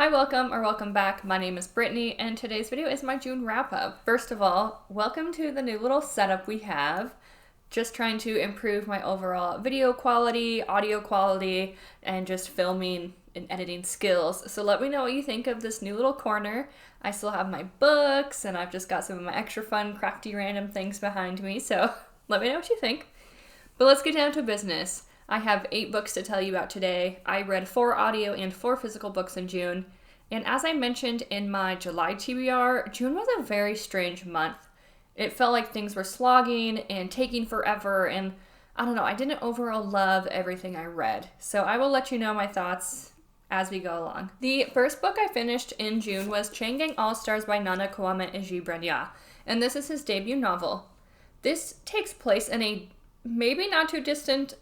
Hi, welcome back. My name is Brittany, and today's video is my June wrap-up. First of all, welcome to the new little setup we have. Just trying to improve my overall video quality, audio quality, and just filming and editing skills. So let me know what you think of this new little corner. I still have my books, and I've just got some of my extra fun, crafty, random things behind me, so let me know what you think. But let's get down to business. I have 8 books to tell you about today. I read 4 audio and 4 physical books in June. And as I mentioned in my July TBR, June was a very strange month. It felt like things were slogging and taking forever, and I don't know, I didn't overall love everything I read. So I will let you know my thoughts as we go along. The first book I finished in June was Chain Gang All-Stars by Nana Kwame Ejibrenya, and this is his debut novel. This takes place in a maybe not too distant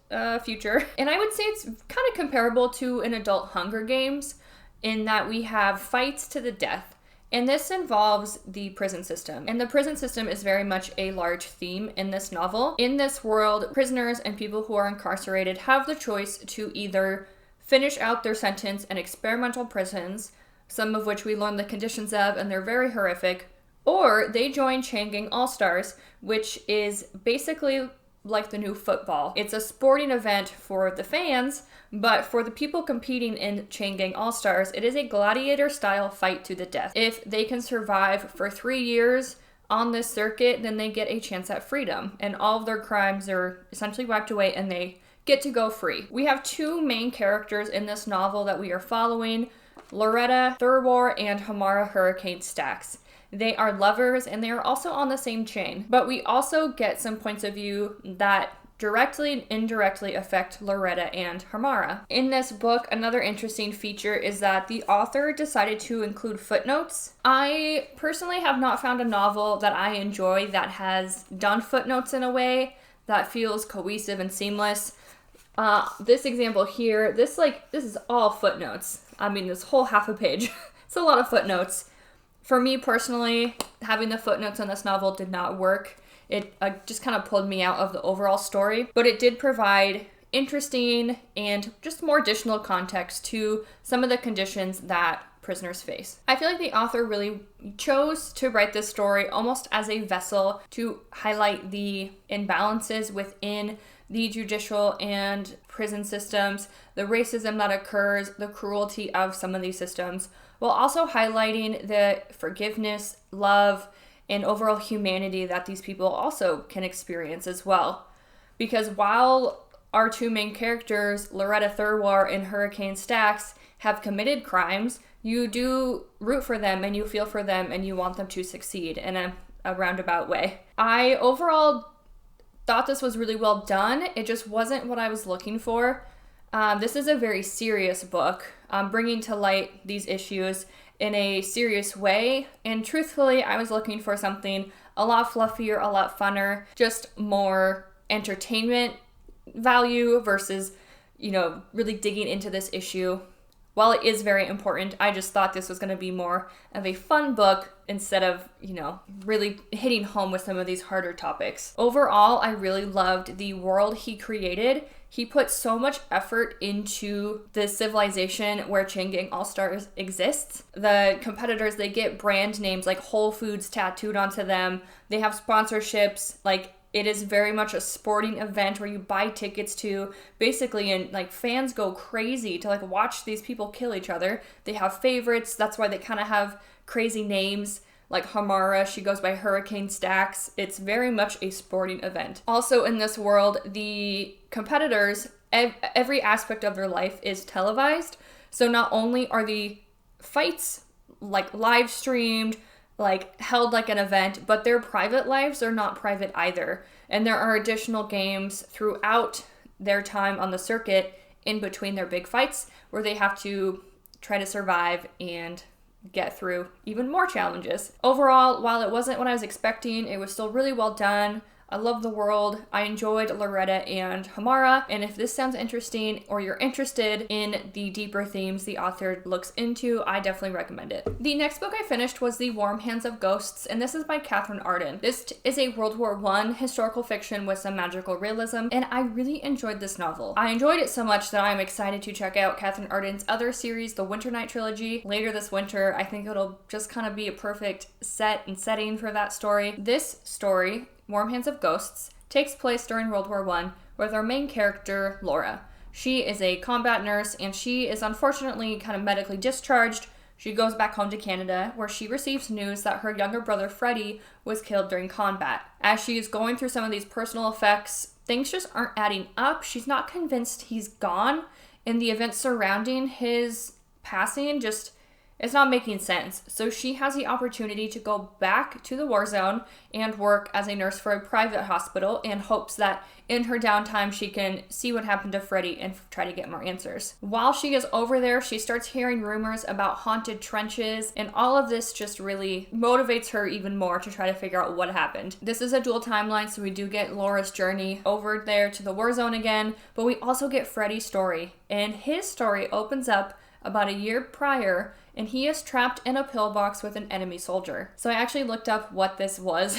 future. And I would say it's kind of comparable to an adult Hunger Games in that we have fights to the death. And this involves the prison system. And the prison system is very much a large theme in this novel. In this world, prisoners and people who are incarcerated have the choice to either finish out their sentence in experimental prisons, some of which we learn the conditions of, and they're very horrific, or they join Chain Gang All-Stars, which is basically like the new football. It's a sporting event for the fans, but for the people competing in Chain Gang All-Stars, it is a gladiator-style fight to the death. If they can survive for 3 years on this circuit, then they get a chance at freedom, and all of their crimes are essentially wiped away, and they get to go free. We have 2 main characters in this novel that we are following, Loretta Thurwar and Hamara Hurricane Stacks. They are lovers, and they are also on the same chain. But we also get some points of view that directly and indirectly affect Loretta and Hamara. In this book, another interesting feature is that the author decided to include footnotes. I personally have not found a novel that I enjoy that has done footnotes in a way that feels cohesive and seamless. This example here, this is all footnotes. I mean, this whole half a page. It's a lot of footnotes. For me personally, having the footnotes on this novel did not work. It just kind of pulled me out of the overall story, but it did provide interesting and just more additional context to some of the conditions that prisoners face. I feel like the author really chose to write this story almost as a vessel to highlight the imbalances within the judicial and prison systems, the racism that occurs, the cruelty of some of these systems, while also highlighting the forgiveness, love, and overall humanity that these people also can experience as well. Because while our 2 main characters, Loretta Thurwar and Hurricane Stacks, have committed crimes, you do root for them and you feel for them and you want them to succeed in a roundabout way. I overall thought this was really well done. It just wasn't what I was looking for. This is a very serious book, bringing to light these issues in a serious way, and truthfully, I was looking for something a lot fluffier, a lot funner, just more entertainment value versus, really digging into this issue. While it is very important, I just thought this was going to be more of a fun book instead of, really hitting home with some of these harder topics. Overall, I really loved the world he created. He put so much effort into the civilization where Chain Gang All-Stars exists. The competitors, they get brand names like Whole Foods tattooed onto them. They have sponsorships, it is very much a sporting event where you buy tickets to basically, and fans go crazy to watch these people kill each other. They have favorites. That's why they kind of have crazy names. Like Hamara, she goes by Hurricane Stacks. It's very much a sporting event. Also in this world, the competitors, every aspect of their life is televised. So not only are the fights live streamed, held like an event, but their private lives are not private either. And there are additional games throughout their time on the circuit in between their big fights where they have to try to survive and get through even more challenges. Overall, while it wasn't what I was expecting, it was still really well done. I love the world. I enjoyed Loretta and Hamara, and if this sounds interesting or you're interested in the deeper themes the author looks into, I definitely recommend it. The next book I finished was The Warm Hands of Ghosts, and this is by Catherine Arden. This is a World War I historical fiction with some magical realism, and I really enjoyed this novel. I enjoyed it so much that I'm excited to check out Catherine Arden's other series, the Winter Night Trilogy, later this winter. I think it'll just kind of be a perfect set and setting for that story. This story, Warm Hands of Ghosts, takes place during World War I with our main character, Laura. She is a combat nurse, and she is unfortunately kind of medically discharged. She goes back home to Canada, where she receives news that her younger brother, Freddie, was killed during combat. As she is going through some of these personal effects, things just aren't adding up. She's not convinced he's gone, and the events surrounding his passing it's not making sense. So she has the opportunity to go back to the war zone and work as a nurse for a private hospital, and hopes that in her downtime she can see what happened to Freddie and try to get more answers. While she is over there, she starts hearing rumors about haunted trenches, and all of this just really motivates her even more to try to figure out what happened. This is a dual timeline, so we do get Laura's journey over there to the war zone again, but we also get Freddie's story, and his story opens up about a year prior, and he is trapped in a pillbox with an enemy soldier. So I actually looked up what this was.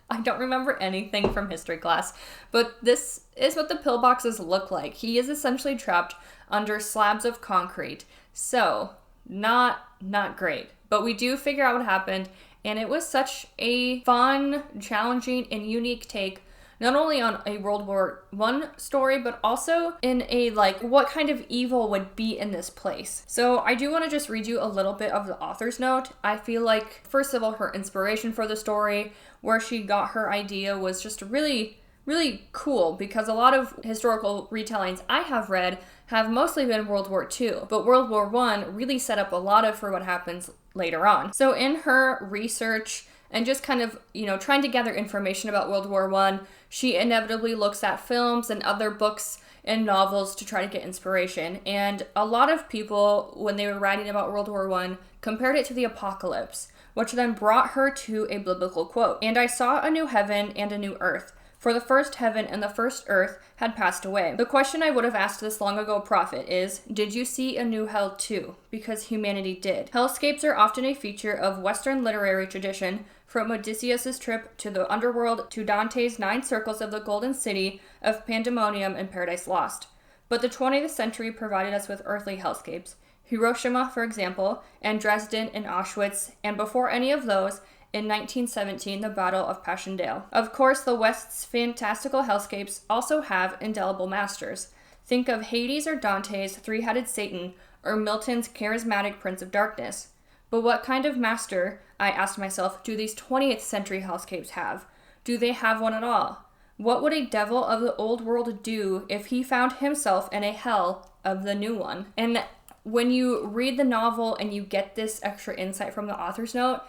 I don't remember anything from history class, but this is what the pillboxes look like. He is essentially trapped under slabs of concrete. So, not great. But we do figure out what happened, and it was such a fun, challenging, and unique take, not only on a World War I story, but also in a, what kind of evil would be in this place. So I do want to just read you a little bit of the author's note. I feel like, first of all, her inspiration for the story, where she got her idea, was just really, really cool, because a lot of historical retellings I have read have mostly been World War II, but World War I really set up a lot of for what happens later on. So in her research, and just kind of, trying to gather information about World War I, she inevitably looks at films and other books and novels to try to get inspiration. And a lot of people, when they were writing about World War I, compared it to the apocalypse, which then brought her to a biblical quote. "And I saw a new heaven and a new earth, for the first heaven and the first earth had passed away." The question I would have asked this long ago prophet is, did you see a new hell too? Because humanity did. Hellscapes are often a feature of Western literary tradition, from Odysseus' trip to the underworld to Dante's 9 circles of the Golden City, of Pandemonium and Paradise Lost. But the 20th century provided us with earthly hellscapes. Hiroshima, for example, and Dresden and Auschwitz, and before any of those, in 1917, the Battle of Passchendaele. Of course, the West's fantastical hellscapes also have indelible masters. Think of Hades or Dante's three-headed Satan, or Milton's charismatic Prince of Darkness. But what kind of master, I asked myself, do these 20th century hellscapes have? Do they have one at all? What would a devil of the old world do if he found himself in a hell of the new one? And when you read the novel and you get this extra insight from the author's note,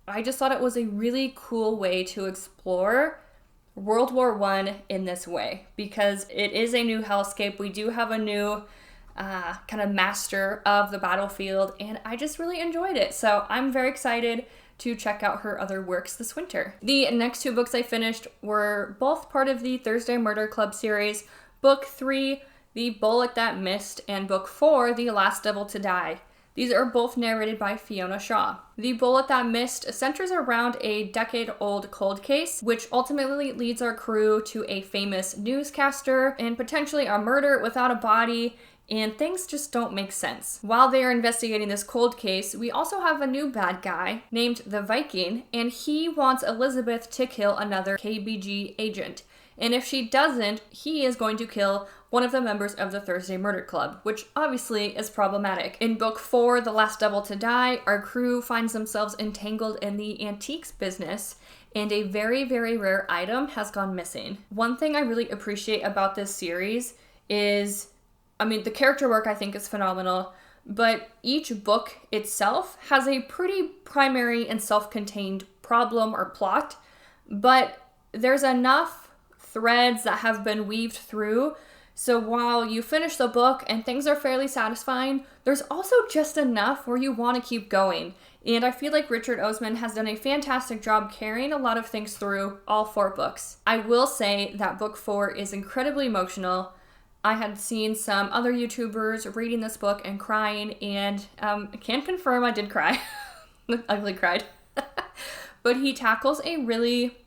I just thought it was a really cool way to explore World War I in this way, because it is a new hellscape. We do have a new kind of master of the battlefield, and I just really enjoyed it. So I'm very excited to check out her other works this winter. The next 2 books I finished were both part of the Thursday Murder Club series. Book 3, The Bullet That Missed, and Book 4, The Last Devil to Die. These are both narrated by Fiona Shaw. The Bullet That Missed centers around a decade-old cold case, which ultimately leads our crew to a famous newscaster and potentially a murder without a body, and things just don't make sense. While they are investigating this cold case, we also have a new bad guy named the Viking, and he wants Elizabeth to kill another KBG agent. And if she doesn't, he is going to kill one of the members of the Thursday Murder Club, which obviously is problematic. In Book 4, The Last Devil to Die, our crew finds themselves entangled in the antiques business, and a very, very rare item has gone missing. One thing I really appreciate about this series is, the character work I think is phenomenal, but each book itself has a pretty primary and self-contained problem or plot, but there's enough threads that have been weaved through So while you finish the book and things are fairly satisfying, there's also just enough where you want to keep going. And I feel like Richard Osman has done a fantastic job carrying a lot of things through all 4 books. I will say that book 4 is incredibly emotional. I had seen some other YouTubers reading this book and crying, and I can confirm I did cry. Ugly cried. But he tackles a really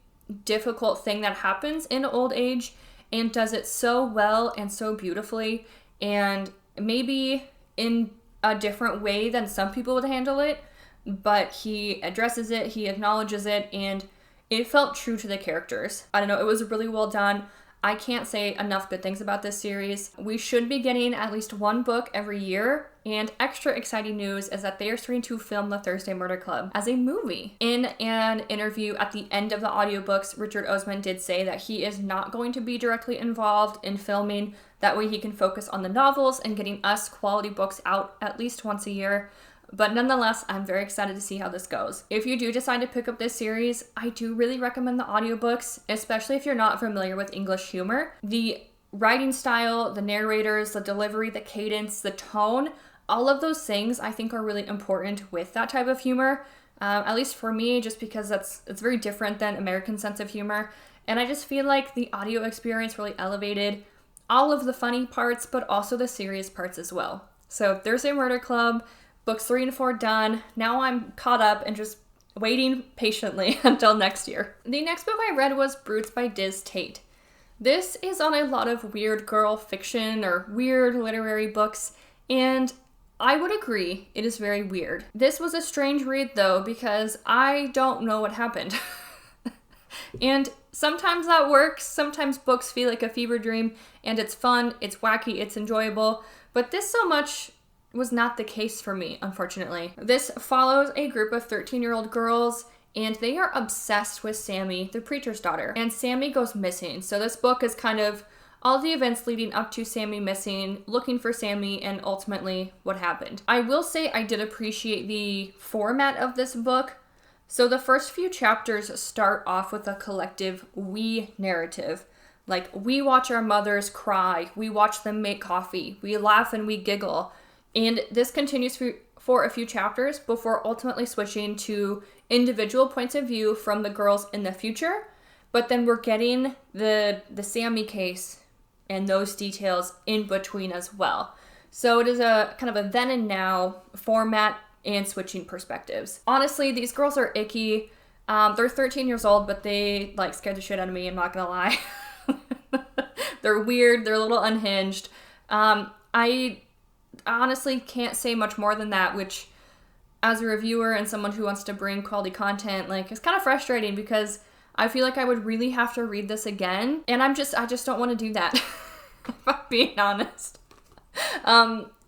difficult thing that happens in old age and does it so well and so beautifully, and maybe in a different way than some people would handle it, but he addresses it, he acknowledges it, and it felt true to the characters. I don't know, it was really well done. I can't say enough good things about this series. We should be getting at least 1 book every year, and extra exciting news is that they are starting to film The Thursday Murder Club as a movie. In an interview at the end of the audiobooks, Richard Osman did say that he is not going to be directly involved in filming. That way he can focus on the novels and getting us quality books out at least once a year. But nonetheless, I'm very excited to see how this goes. If you do decide to pick up this series, I do really recommend the audiobooks, especially if you're not familiar with English humor. The writing style, the narrators, the delivery, the cadence, the tone, all of those things I think are really important with that type of humor. At least for me, just because it's very different than American sense of humor. And I just feel like the audio experience really elevated all of the funny parts, but also the serious parts as well. So Thursday Murder Club, books 3 and 4 done. Now I'm caught up and just waiting patiently until next year. The next book I read was Brutes by Diz Tate. This is on a lot of weird girl fiction or weird literary books, and I would agree it is very weird. This was a strange read though, because I don't know what happened. And sometimes that works. Sometimes books feel like a fever dream, and it's fun, it's wacky, it's enjoyable, but this so much was not the case for me, unfortunately. This follows a group of 13-year-old girls, and they are obsessed with Sammy, the preacher's daughter. And Sammy goes missing. So this book is kind of all the events leading up to Sammy missing, looking for Sammy, and ultimately what happened. I will say I did appreciate the format of this book. So the first few chapters start off with a collective we narrative. Like, we watch our mothers cry, we watch them make coffee, we laugh and we giggle. And this continues for a few chapters before ultimately switching to individual points of view from the girls in the future. But then we're getting the Sammy case and those details in between as well. So it is a kind of a then and now format and switching perspectives. Honestly, these girls are icky. They're 13 years old, but they scared the shit out of me, I'm not gonna lie. They're weird, they're a little unhinged. I honestly can't say much more than that, which as a reviewer and someone who wants to bring quality content, it's kind of frustrating because I feel like I would really have to read this again, and I just don't want to do that. If I'm being honest.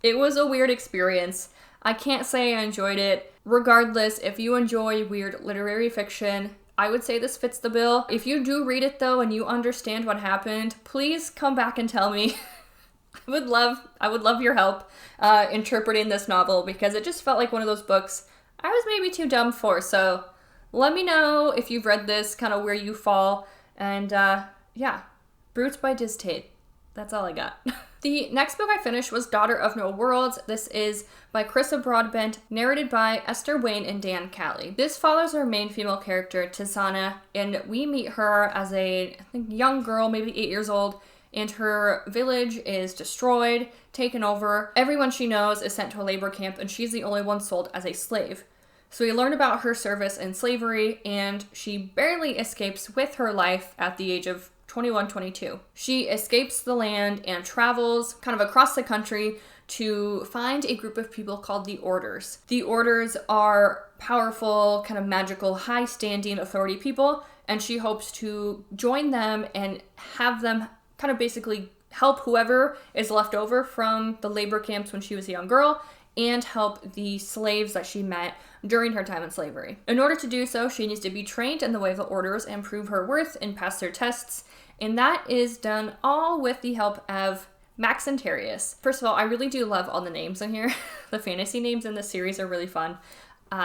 It was a weird experience. I can't say I enjoyed it. Regardless, if you enjoy weird literary fiction, I would say this fits the bill. If you do read it though and you understand what happened, please come back and tell me. I would love your help interpreting this novel, because it just felt like one of those books I was maybe too dumb for. So let me know if you've read this, kind of where you fall. And yeah, Brutes by Diz Tate. That's all I got. The next book I finished was Daughter of No Worlds. This is by Carissa Broadbent, narrated by Esther Wayne and Dan Calley. This follows our main female character, Tizana, and we meet her as a young girl, maybe 8 years old, and her village is destroyed, taken over. Everyone she knows is sent to a labor camp, and she's the only one sold as a slave. So we learn about her service in slavery, and she barely escapes with her life at the age of 21, 22. She escapes the land and travels kind of across the country to find a group of people called the Orders. The Orders are powerful, kind of magical, high-standing authority people, and she hopes to join them and have them kind of basically help whoever is left over from the labor camps when she was a young girl, and help the slaves that she met during her time in slavery. In order to do so, she needs to be trained in the way of the Orders and prove her worth and pass their tests, and that is done all with the help of Max and Terrius. First of all, I really do love all the names in here. The fantasy names in this series are really fun.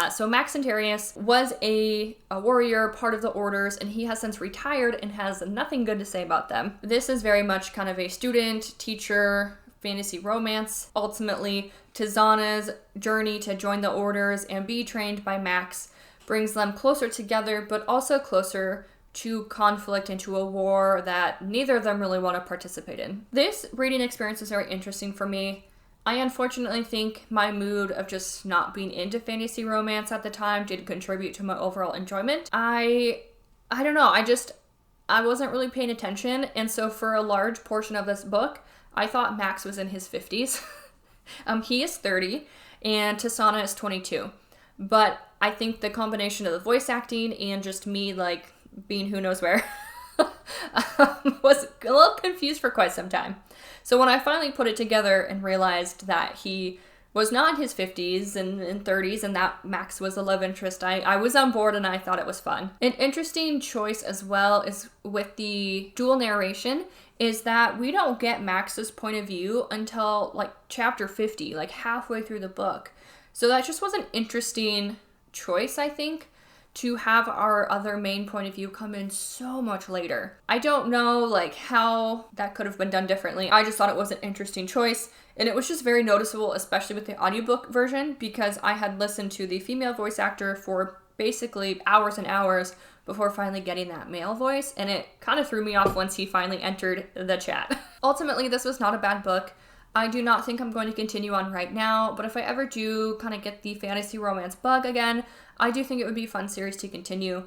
So Max Centarius was a warrior, part of the orders, and he has since retired and has nothing good to say about them. This is very much kind of a student, teacher, fantasy romance. Ultimately, Tizana's journey to join the orders and be trained by Max brings them closer together, but also closer to conflict and to a war that neither of them really want to participate in. This reading experience is very interesting for me. I unfortunately think my mood of just not being into fantasy romance at the time did contribute to my overall enjoyment. I don't know, I wasn't really paying attention, and so for a large portion of this book, I thought Max was in his 50s. He is 30, and Tisana is 22. But I think the combination of the voice acting and just me, like, being who knows where, was a little confused for quite some time. So when I finally put it together and realized that he was not in his 50s and 30s and that Max was a love interest, I was on board and I thought it was fun. An interesting choice as well is with the dual narration is that we don't get Max's point of view until like chapter 50, like halfway through the book. So that just was an interesting choice, I think, to have our other main point of view come in so much later. I don't know like how that could have been done differently. I just thought it was an interesting choice, and it was just very noticeable, especially with the audiobook version, because I had listened to the female voice actor for basically hours and hours before finally getting that male voice, and it kind of threw me off once he finally entered the chat. Ultimately, this was not a bad book. I do not think I'm going to continue on right now, but if I ever do kind of get the fantasy romance bug again, I do think it would be a fun series to continue.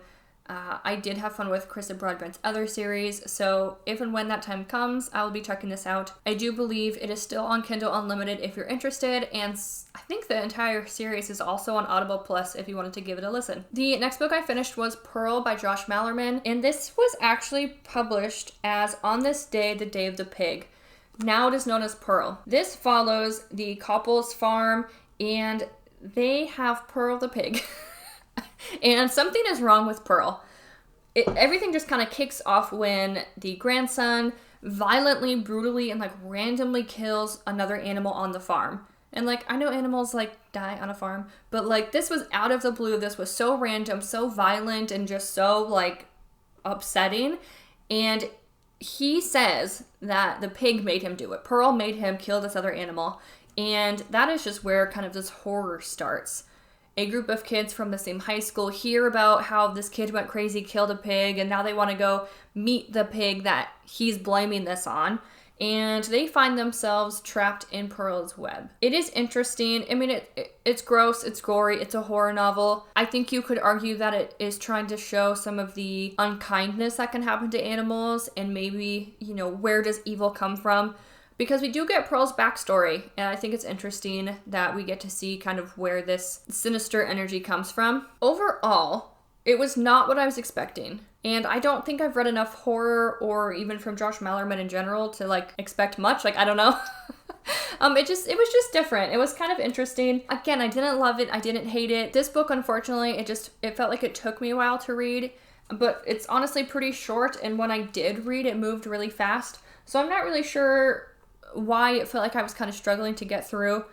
I did have fun with Krista Broadbent's other series, so if and when that time comes, I will be checking this out. I do believe it is still on Kindle Unlimited if you're interested, and I think the entire series is also on Audible Plus if you wanted to give it a listen. The next book I finished was Pearl by Josh Malerman, and this was actually published as On This Day, the Day of the Pig. Now it is known as Pearl. This follows the couple's farm, and they have Pearl the pig. And something is wrong with Pearl. Everything just kind of kicks off when the grandson violently, brutally, and like randomly kills another animal on the farm. And like, I know animals like die on a farm, but like this was out of the blue. This was so random, so violent, and just so like upsetting. And he says that the pig made him do it. Pearl made him kill this other animal. And that is just where kind of this horror starts. A group of kids from the same high school hear about how this kid went crazy, killed a pig, and now they want to go meet the pig that he's blaming this on. And they find themselves trapped in Pearl's web. It is interesting. I mean, it's gross, it's gory, it's a horror novel. I think you could argue that it is trying to show some of the unkindness that can happen to animals, and maybe, you know, where does evil come from? Because we do get Pearl's backstory, and I think it's interesting that we get to see kind of where this sinister energy comes from. Overall, it was not what I was expecting. And I don't think I've read enough horror, or even from Josh Malerman in general, to like expect much. Like, I don't know. It was just different. It was kind of interesting. Again, I didn't love it. I didn't hate it. This book, unfortunately, it felt like it took me a while to read, but it's honestly pretty short. And when I did read, it moved really fast. So I'm not really sure why it felt like I was kind of struggling to get through.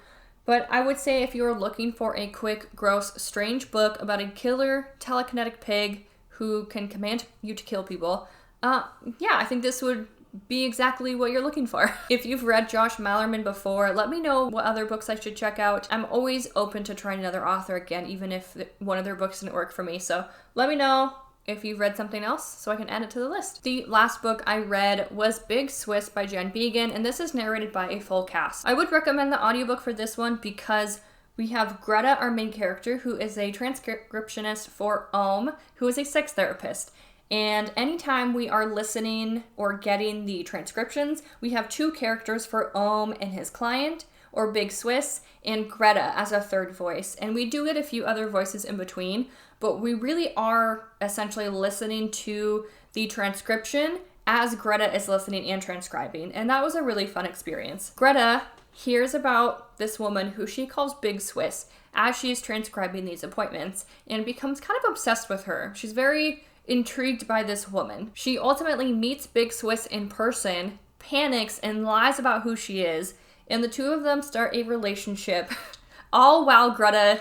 But I would say if you were looking for a quick, gross, strange book about a killer telekinetic pig who can command you to kill people, yeah, I think this would be exactly what you're looking for. If you've read Josh Malerman before, let me know what other books I should check out. I'm always open to trying another author again, even if one of their books didn't work for me. So let me know if you've read something else so I can add it to the list. The last book I read was Big Swiss by Jen Began, and this is narrated by a full cast. I would recommend the audiobook for this one because we have Greta, our main character, who is a transcriptionist for Ohm, who is a sex therapist. And anytime we are listening or getting the transcriptions, we have two characters for Ohm and his client, or Big Swiss, and Greta as a third voice. And we do get a few other voices in between, but we really are essentially listening to the transcription as Greta is listening and transcribing. And that was a really fun experience. Greta hears about this woman who she calls Big Swiss as she's transcribing these appointments and becomes kind of obsessed with her. She's very intrigued by this woman. She ultimately meets Big Swiss in person, panics, and lies about who she is, and the two of them start a relationship, all while Greta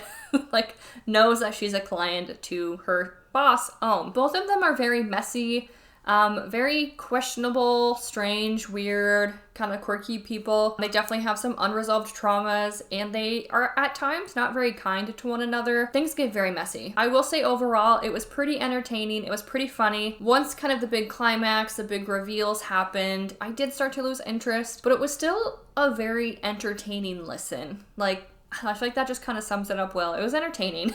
like knows that she's a client to her boss. Both of them are very messy, very questionable, strange, weird, kind of quirky people. They definitely have some unresolved traumas, and they are at times not very kind to one another. Things get very messy. I will say overall, it was pretty entertaining. It was pretty funny. Once kind of the big climax, the big reveals happened, I did start to lose interest, but it was still a very entertaining listen. Like, I feel like that just kind of sums it up well. It was entertaining.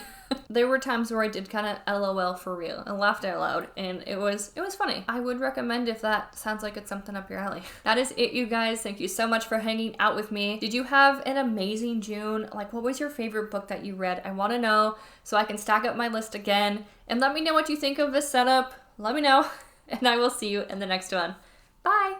There were times where I did kind of LOL for real and laughed out loud, and it was funny. I would recommend if that sounds like it's something up your alley. That is it, you guys. Thank you so much for hanging out with me. Did you have an amazing June? Like, what was your favorite book that you read? I want to know so I can stack up my list again, and let me know what you think of this setup. Let me know, and I will see you in the next one. Bye!